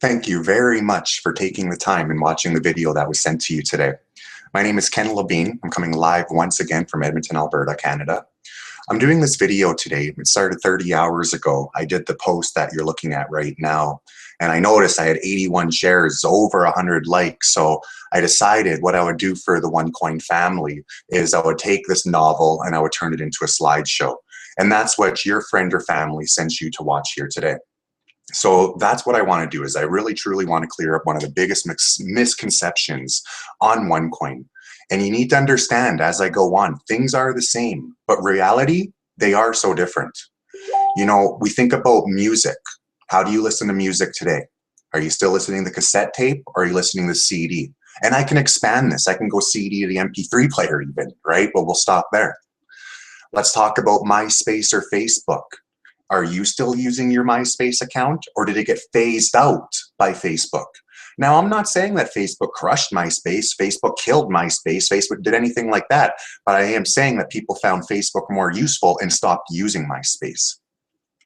Thank you very much for taking the time and watching the video that was sent to you today. My name is Ken Levine. I'm coming live once again from Edmonton, Alberta, Canada. I'm doing this video today. It started 30 hours ago. I did the post that you're looking at right now, and I noticed I had 81 shares, over 100 likes. So I decided what I would do for the OneCoin family is I would take this novel and I would turn it into a slideshow. And that's what your friend or family sent you to watch here today. So that's what I want to do, is I really truly want to clear up one of the biggest misconceptions on OneCoin. And you need to understand, as I go on, things are the same, but reality, they are so different. You know, we think about music. How do you listen to music today? Are you still listening to the cassette tape, or are you listening to the CD? And I can expand this. I can go CD to the MP3 player even, right? But we'll stop there. Let's talk about MySpace or Facebook. Are you still using your MySpace account, or did it get phased out by Facebook? Now, I'm not saying that Facebook crushed MySpace, Facebook killed MySpace, Facebook did anything like that, but I am saying that people found Facebook more useful and stopped using MySpace.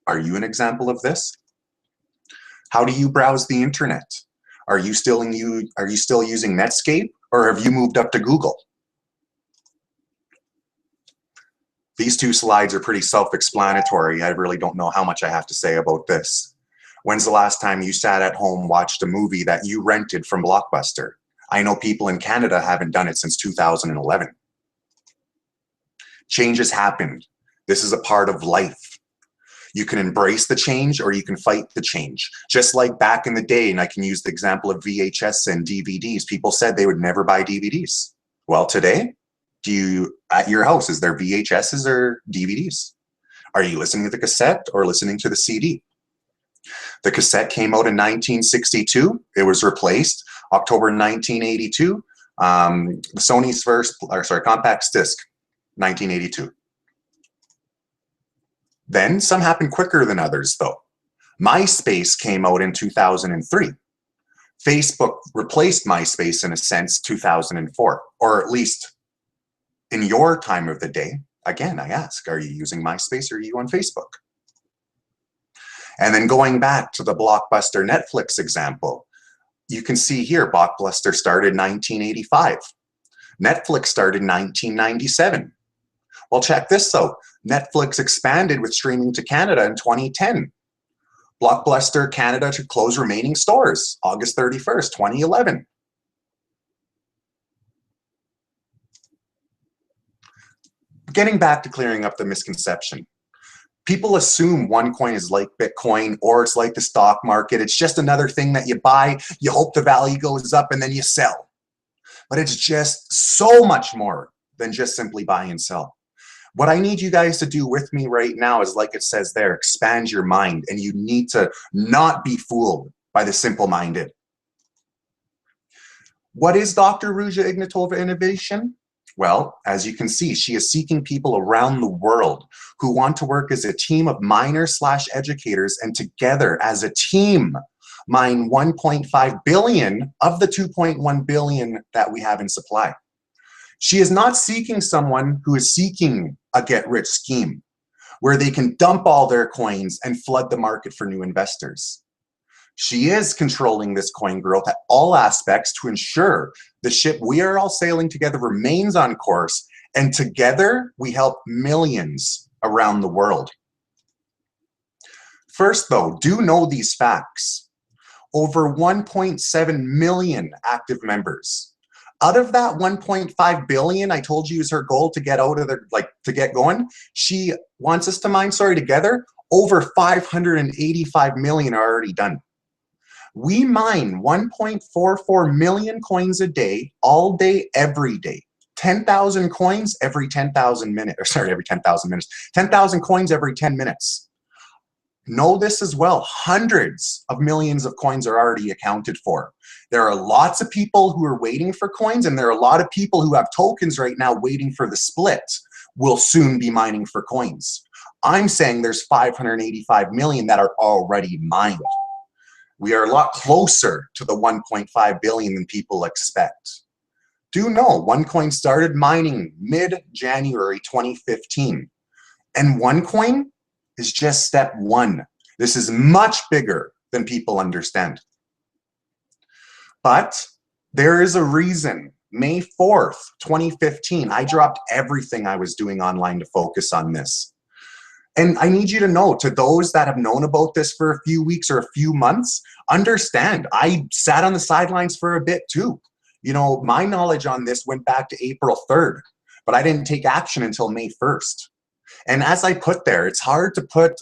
Are you an example of this? How do you browse the internet? Are you still using Netscape, or have you moved up to Google? These two slides are pretty self-explanatory. I really don't know how much I have to say about this. When's the last time you sat at home, watched a movie that you rented from Blockbuster? I know people in Canada haven't done it since 2011. Change has happened. This is a part of life. You can embrace the change, or you can fight the change. Just like back in the day, and I can use the example of VHS and DVDs, people said they would never buy DVDs. Well, today, at your house, is there VHSs or DVDs? Are you listening to the cassette or listening to the CD? The cassette came out in 1962. It was replaced October 1982. Sony's first, compact disc, 1982. Then some happened quicker than others, though. MySpace came out in 2003. Facebook replaced MySpace in a sense 2004, or at least in your time of the day. Again, I ask, are you using MySpace, or are you on Facebook? And then going back to the Blockbuster Netflix example, you can see here, Blockbuster started in 1985. Netflix started in 1997. Well, check this out. Netflix expanded with streaming to Canada in 2010. Blockbuster Canada to close remaining stores, August 31st, 2011. Getting back to clearing up the misconception. People assume OneCoin is like Bitcoin, or it's like the stock market. It's just another thing that you buy, you hope the value goes up, and then you sell. But it's just so much more than just simply buy and sell. What I need you guys to do with me right now is, like it says there, expand your mind, and you need to not be fooled by the simple-minded. What is Dr. Ruja Ignatova Innovation? Well, as you can see, she is seeking people around the world who want to work as a team of miners/educators, and together as a team mine 1.5 billion of the 2.1 billion that we have in supply. She is not seeking someone who is seeking a get-rich scheme where they can dump all their coins and flood the market for new investors. She is controlling this coin growth at all aspects to ensure the ship we are all sailing together remains on course, and together we help millions around the world. First, though, do know these facts. Over 1.7 million active members. Out of that 1.5 billion I told you is her goal to get out of the, to get going, she wants us to mine, together, over 585 million are already done. We mine 1.44 million coins a day, all day, every day. 10,000 coins every 10,000 minutes, or sorry, every 10,000 minutes. 10,000 coins every 10 minutes. Know this as well, hundreds of millions of coins are already accounted for. There are lots of people who are waiting for coins, and there are a lot of people who have tokens right now waiting for the split. Will soon be mining for coins. I'm saying there's 585 million that are already mined. We are a lot closer to the 1.5 billion than people expect. Do know OneCoin started mining mid-January 2015. And OneCoin is just step one. This is much bigger than people understand. But there is a reason. May 4th, 2015, I dropped everything I was doing online to focus on this. And I need you to know, to those that have known about this for a few weeks or a few months, understand, I sat on the sidelines for a bit too. You know, my knowledge on this went back to April 3rd, but I didn't take action until May 1st. And as I put there, it's hard to put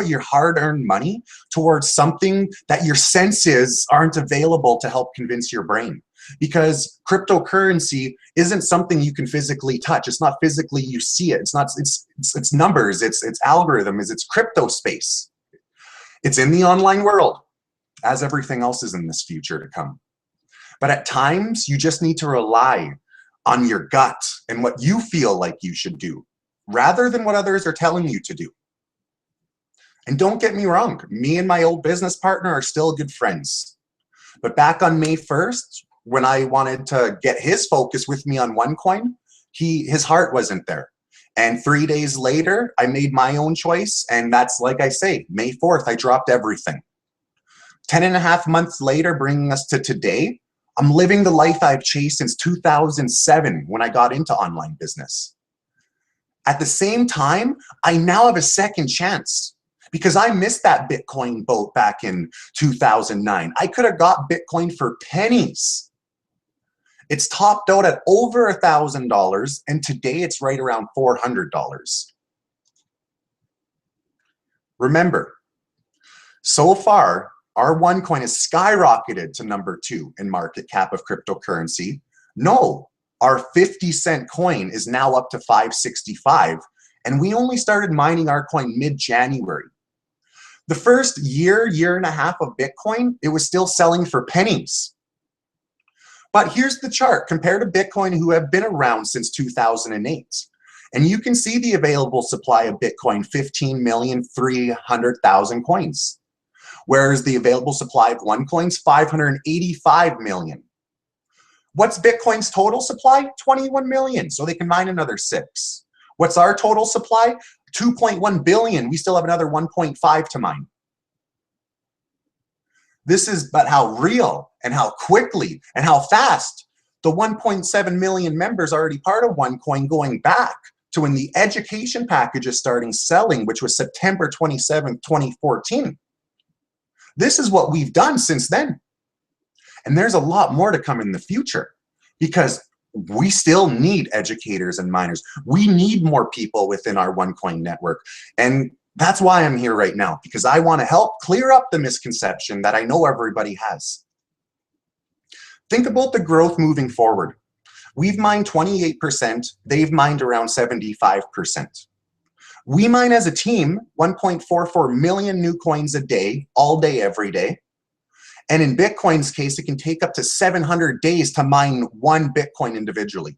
your hard-earned money towards something that your senses aren't available to help convince your brain. Because cryptocurrency isn't something you can physically touch. It's not physically, you see it. It's numbers, it's algorithms, it's crypto space. It's in the online world, as everything else is in this future to come. But at times, you just need to rely on your gut and what you feel like you should do, rather than what others are telling you to do. And don't get me wrong, me and my old business partner are still good friends. But back on May 1st, when I wanted to get his focus with me on OneCoin, his heart wasn't there. And 3 days later, I made my own choice. And that's, like I say, May 4th, I dropped everything. 10.5 months later, bringing us to today, I'm living the life I've chased since 2007 when I got into online business. At the same time, I now have a second chance because I missed that Bitcoin boat back in 2009. I could have got Bitcoin for pennies. It's topped out at over $1,000, and today it's right around $400. Remember, so far, our OneCoin has skyrocketed to number 2 in market cap of cryptocurrency. No, our 50-cent coin is now up to $565, and we only started mining our coin mid-January. The first year and a half of Bitcoin, it was still selling for pennies. But here's the chart compared to Bitcoin, who have been around since 2008. And you can see the available supply of Bitcoin, 15,300,000 coins. Whereas the available supply of OneCoin's 585 million. What's Bitcoin's total supply? 21 million, so they can mine another 6. What's our total supply? 2.1 billion. We still have another 1.5 to mine. This is but how real and how quickly and how fast the 1.7 million members already part of OneCoin, going back to when the education package is starting selling, which was September 27th, 2014. This is what we've done since then. And there's a lot more to come in the future because we still need educators and miners. We need more people within our OneCoin network. And that's why I'm here right now, because I want to help clear up the misconception that I know everybody has. Think about the growth moving forward. We've mined 28%, they've mined around 75%. We mine as a team 1.44 million new coins a day, all day, every day. And in Bitcoin's case, it can take up to 700 days to mine 1 Bitcoin individually.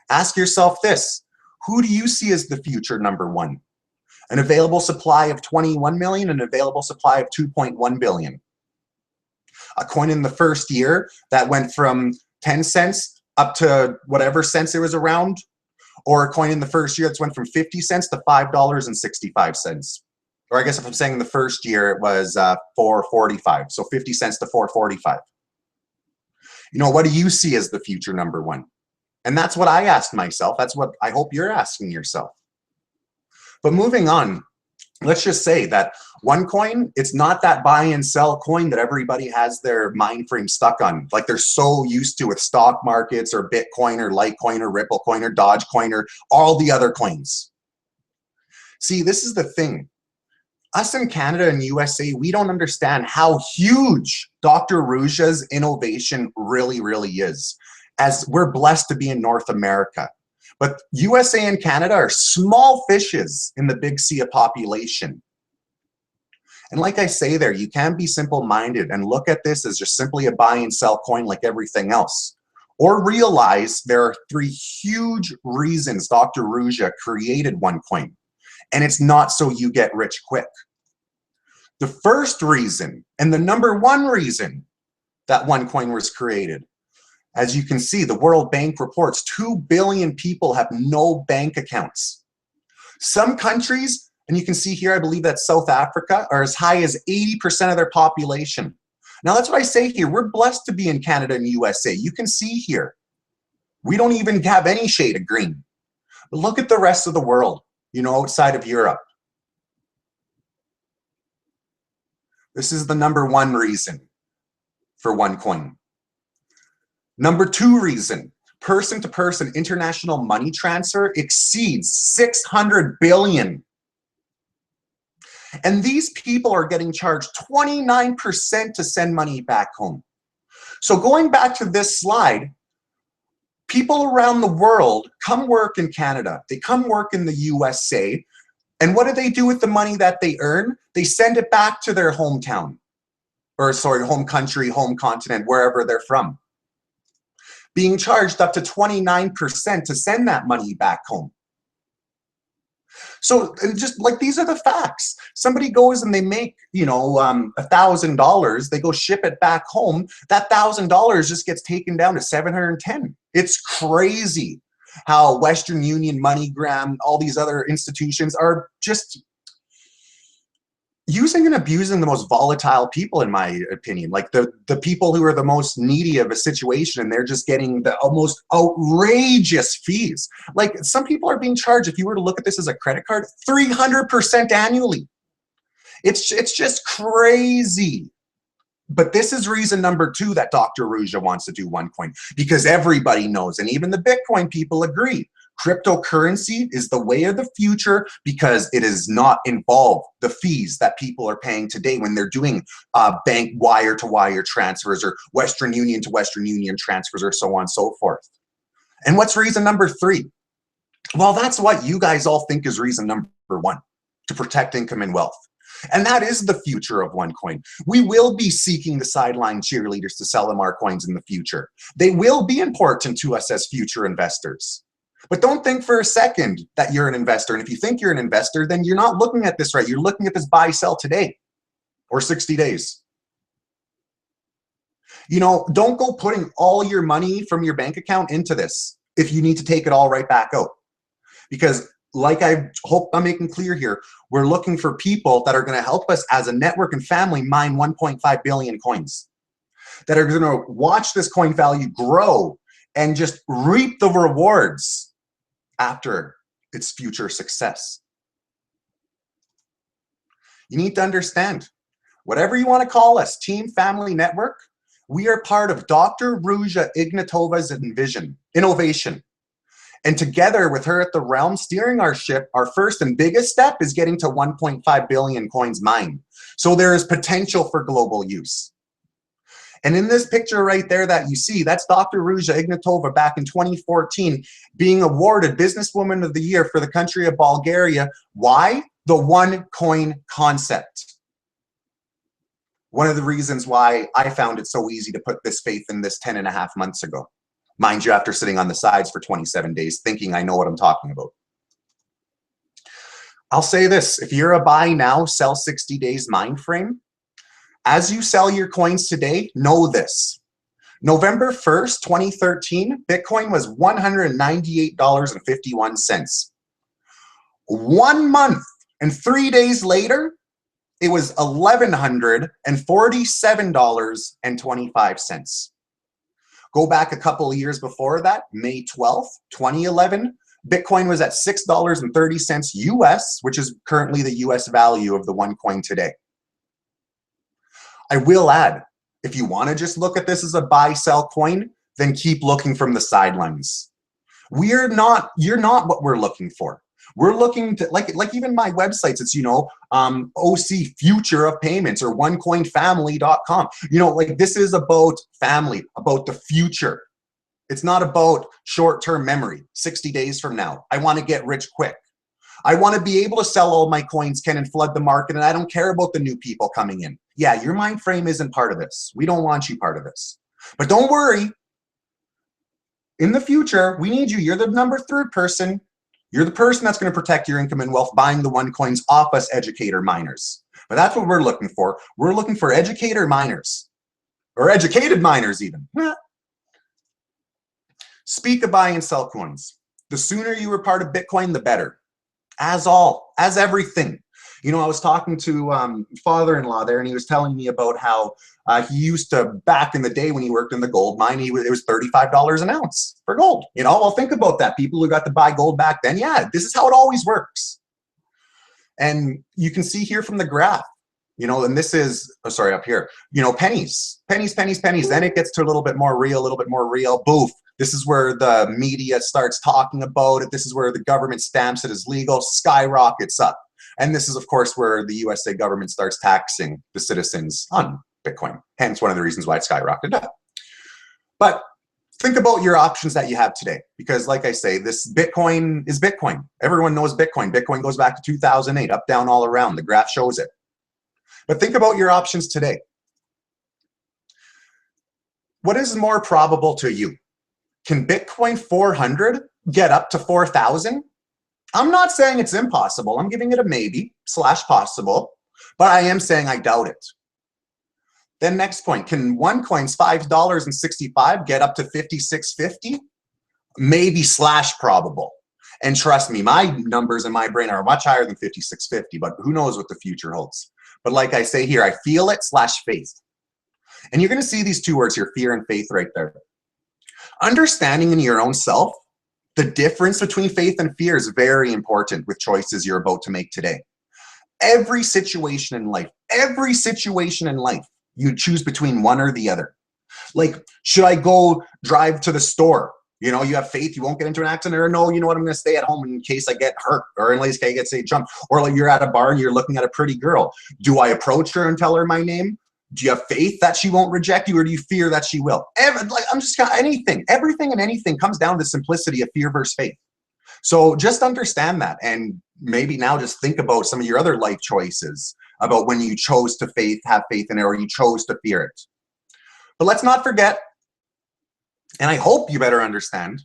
Ask yourself this, who do you see as the future number 1? An available supply of 21 million, an available supply of 2.1 billion. A coin in the first year that went from 10 cents up to whatever cents it was around, or a coin in the first year that's went from 50 cents to $5.65. Or I guess if I'm saying the first year it was $4.45, so 50 cents to $4.45. You know, what do you see as the future number 1? And that's what I asked myself. That's what I hope you're asking yourself. But moving on, let's just say that OneCoin, it's not that buy and sell coin that everybody has their mind frame stuck on. Like they're so used to with stock markets or Bitcoin or Litecoin or Ripple coin or Dogecoin or all the other coins. See, this is the thing. Us in Canada and USA, we don't understand how huge Dr. Ruja's innovation really, really is, as we're blessed to be in North America. But USA and Canada are small fishes in the big sea of population. And like I say there, you can be simple-minded and look at this as just simply a buy and sell coin like everything else. Or realize there are 3 huge reasons Dr. Ruja created OneCoin. And it's not so you get rich quick. The first reason, and the number 1 reason that OneCoin was created, as you can see, the World Bank reports 2 billion people have no bank accounts. Some countries, and you can see here, I believe that's South Africa, are as high as 80% of their population Now that's what I say here. We're blessed to be in Canada and USA. You can see here, we don't even have any shade of green. But look at the rest of the world, you know, outside of Europe. This is the #1 reason for OneCoin. #2 reason, person-to-person international money transfer exceeds 600 billion. And these people are getting charged 29% to send money back home. So going back to this slide, people around the world come work in Canada, they come work in the USA, and what do they do with the money that they earn? They send it back to their hometown, or sorry, home country, home continent, wherever they're from, being charged up to 29% to send that money back home. So just like, these are the facts. Somebody goes and they make, you know, $1,000, they go ship it back home, that $1,000 just gets taken down to 710. It's crazy how Western Union, MoneyGram, all these other institutions are just using and abusing the most volatile people, in my opinion. Like the people who are the most needy of a situation, and they're just getting the most outrageous fees. Like, some people are being charged, if you were to look at this as a credit card, 300% annually. It's just crazy. But this is reason #2 that Dr. Ruja wants to do OneCoin, because everybody knows, and even the Bitcoin people agree, cryptocurrency is the way of the future, because it does not involve the fees that people are paying today when they're doing bank wire-to-wire transfers, or Western Union to Western Union transfers, or so on and so forth. And what's reason #3? Well, that's what you guys all think is reason #1, to protect income and wealth. And that is the future of OneCoin. We will be seeking the sideline cheerleaders to sell them our coins in the future. They will be important to us as future investors. But don't think for a second that you're an investor. And if you think you're an investor, then you're not looking at this right. You're looking at this buy, sell today, or 60 days. You know, don't go putting all your money from your bank account into this if you need to take it all right back out. Because, like I hope I'm making clear here, we're looking for people that are going to help us as a network and family mine 1.5 billion coins, that are going to watch this coin value grow and just reap the rewards after its future success. You need to understand, whatever you want to call us, team, family, network, we are part of Dr. Ruja Ignatova's innovation. And together with her at the realm steering our ship, our first and biggest step is getting to 1.5 billion coins mined. So there is potential for global use. And in this picture right there that you see, that's Dr. Ruja Ignatova back in 2014 being awarded Businesswoman of the Year for the country of Bulgaria. Why? The OneCoin concept. One of the reasons why I found it so easy to put this faith in this 10.5 months ago. Mind you, after sitting on the sides for 27 days thinking I know what I'm talking about. I'll say this, if you're a buy now, sell 60 days mind frame, as you sell your coins today, know this. November 1st, 2013, Bitcoin was $198.51. 1 month and 3 days later, it was $1,147.25. Go back a couple of years before that, May 12th, 2011, Bitcoin was at $6.30 US, which is currently the US value of the OneCoin today. I will add, if you want to just look at this as a buy-sell coin, then keep looking from the sidelines. You're not what we're looking for. We're looking to, like even my websites, it's, you know, OC Future of Payments or OneCoinFamily.com. You know, like, this is about family, about the future. It's not about short-term memory, 60 days from now. I want to get rich quick. I want to be able to sell all my coins, Ken, and flood the market, and I don't care about the new people coming in. Yeah, your mind frame isn't part of this. We don't want you part of this. But don't worry. In the future, we need you. You're the #3 person. You're the person that's going to protect your income and wealth buying the OneCoins off us educator miners. But that's what we're looking for. We're looking for educator miners, or educated miners even. Speak of buy and sell coins. The sooner you are part of Bitcoin, the better. As everything. You know, I was talking to father-in-law there, and he was telling me about how he used to, back in the day when he worked in the gold mine, it was $35 an ounce for gold. You know, well, think about that. People who got to buy gold back then, yeah, this is how it always works. And you can see here from the graph, you know, and this is, oh, sorry, up here, you know, pennies, pennies, pennies, pennies. Then it gets to a little bit more real, Boof. This is where the media starts talking about it. This is where the government stamps it as legal, skyrockets up. And this is, of course, where the USA government starts taxing the citizens on Bitcoin. Hence, one of the reasons why it skyrocketed up. But think about your options that you have today. Because like I say, this Bitcoin is Bitcoin. Everyone knows Bitcoin. Bitcoin goes back to 2008, up, down, all around. The graph shows it. But think about your options today. What is more probable to you? Can Bitcoin 400 get up to 4,000? I'm not saying it's impossible. I'm giving it a maybe / possible, but I am saying I doubt it. Then next point, can OneCoin's $5.65 get up to 56.50? Maybe / probable. And trust me, my numbers in my brain are much higher than 56.50, but who knows what the future holds. But like I say here, I feel it / faith. And you're going to see these two words here, fear and faith, right there. Understanding in your own self the difference between faith and fear is very important with choices you're about to make today. Every situation in life, you choose between one or the other. Like, should I go drive to the store? You know, you have faith you won't get into an accident, or no, you know what, I'm going to stay at home in case I get hurt, or in case I get, say, jumped. Or like you're at a bar and you're looking at a pretty girl. Do I approach her and tell her my name? Do you have faith that she won't reject you, or do you fear that she will? Everything and anything comes down to simplicity of fear versus faith. So just understand that, and maybe now just think about some of your other life choices about when you chose to have faith in it, or you chose to fear it. But let's not forget, and I hope you better understand,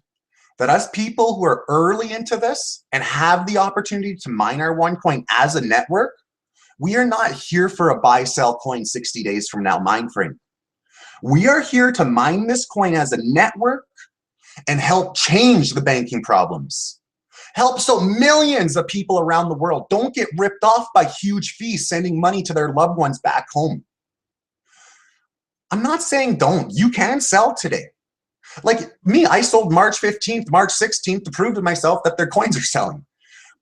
that as people who are early into this and have the opportunity to mine our OneCoin as a network, we are not here for a buy, sell coin 60 days from now mind frame. We are here to mine this coin as a network and help change the banking problems. Help so millions of people around the world don't get ripped off by huge fees sending money to their loved ones back home. I'm not saying don't. You can sell today. Like me, I sold March 15th, March 16th to prove to myself that their coins are selling.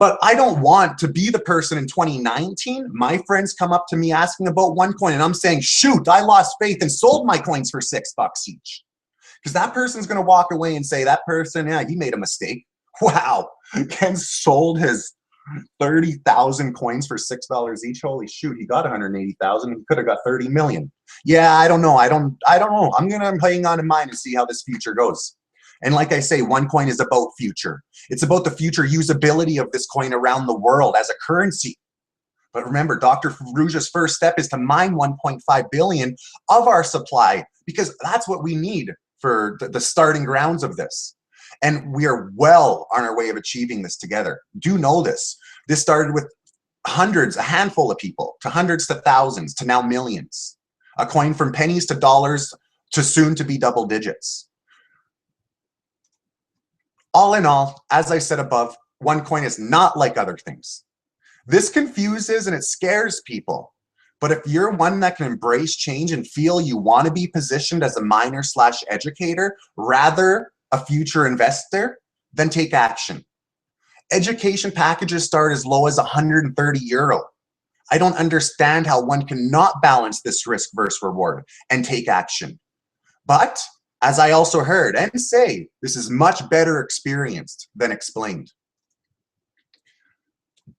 But I don't want to be the person in 2019, my friends come up to me asking about OneCoin, and I'm saying, shoot, I lost faith and sold my coins for $6 each. Because that person's going to walk away and say, that person, yeah, he made a mistake. Wow, Ken sold his 30,000 coins for $6 each. Holy shoot, he got 180,000. He could have got 30 million. Yeah, I don't know. I don't know. I'm going to hang on in mind and see how this future goes. And like I say, OneCoin is about future. It's about the future usability of this coin around the world as a currency. But remember, Dr. Farrugia's first step is to mine 1.5 billion of our supply, because that's what we need for the starting grounds of this. And we are well on our way of achieving this together. Do know this. This started with hundreds, a handful of people, to hundreds to thousands, to now millions. A coin from pennies to dollars to soon to be double digits. All in all, as I said above, OneCoin is not like other things. This confuses and it scares people. But if you're one that can embrace change and feel you want to be positioned as a miner / educator, rather a future investor, then take action. Education packages start as low as 130 euro. I don't understand how one cannot balance this risk versus reward and take action. But as I also heard and say, this is much better experienced than explained.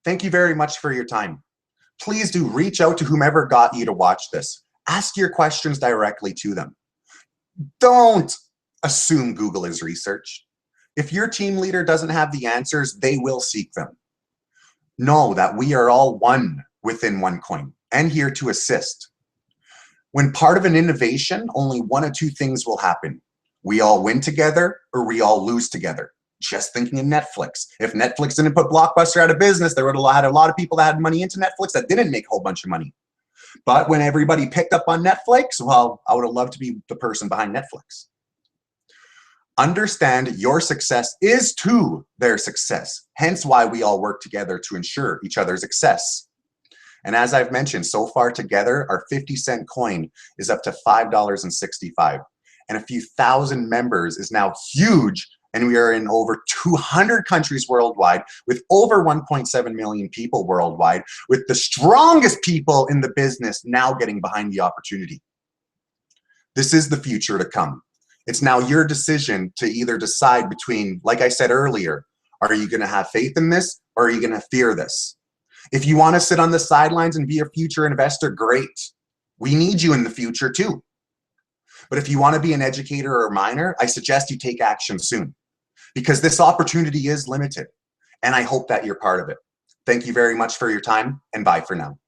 Thank you very much for your time. Please do reach out to whomever got you to watch this. Ask your questions directly to them. Don't assume Google is research. If your team leader doesn't have the answers, they will seek them. Know that we are all one within OneCoin and here to assist. When part of an innovation, only one of two things will happen. We all win together or we all lose together. Just thinking of Netflix. If Netflix didn't put Blockbuster out of business, there would have had a lot of people that had money into Netflix that didn't make a whole bunch of money. But when everybody picked up on Netflix, well, I would have loved to be the person behind Netflix. Understand your success is to their success. Hence why we all work together to ensure each other's success. And as I've mentioned, so far together, our 50-cent coin is up to $5.65. And a few thousand members is now huge. And we are in over 200 countries worldwide with over 1.7 million people worldwide, with the strongest people in the business now getting behind the opportunity. This is the future to come. It's now your decision to either decide between, like I said earlier, are you going to have faith in this or are you going to fear this? If you want to sit on the sidelines and be a future investor, great. We need you in the future too. But if you want to be an educator or a miner, I suggest you take action soon, because this opportunity is limited, and I hope that you're part of it. Thank you very much for your time, and bye for now.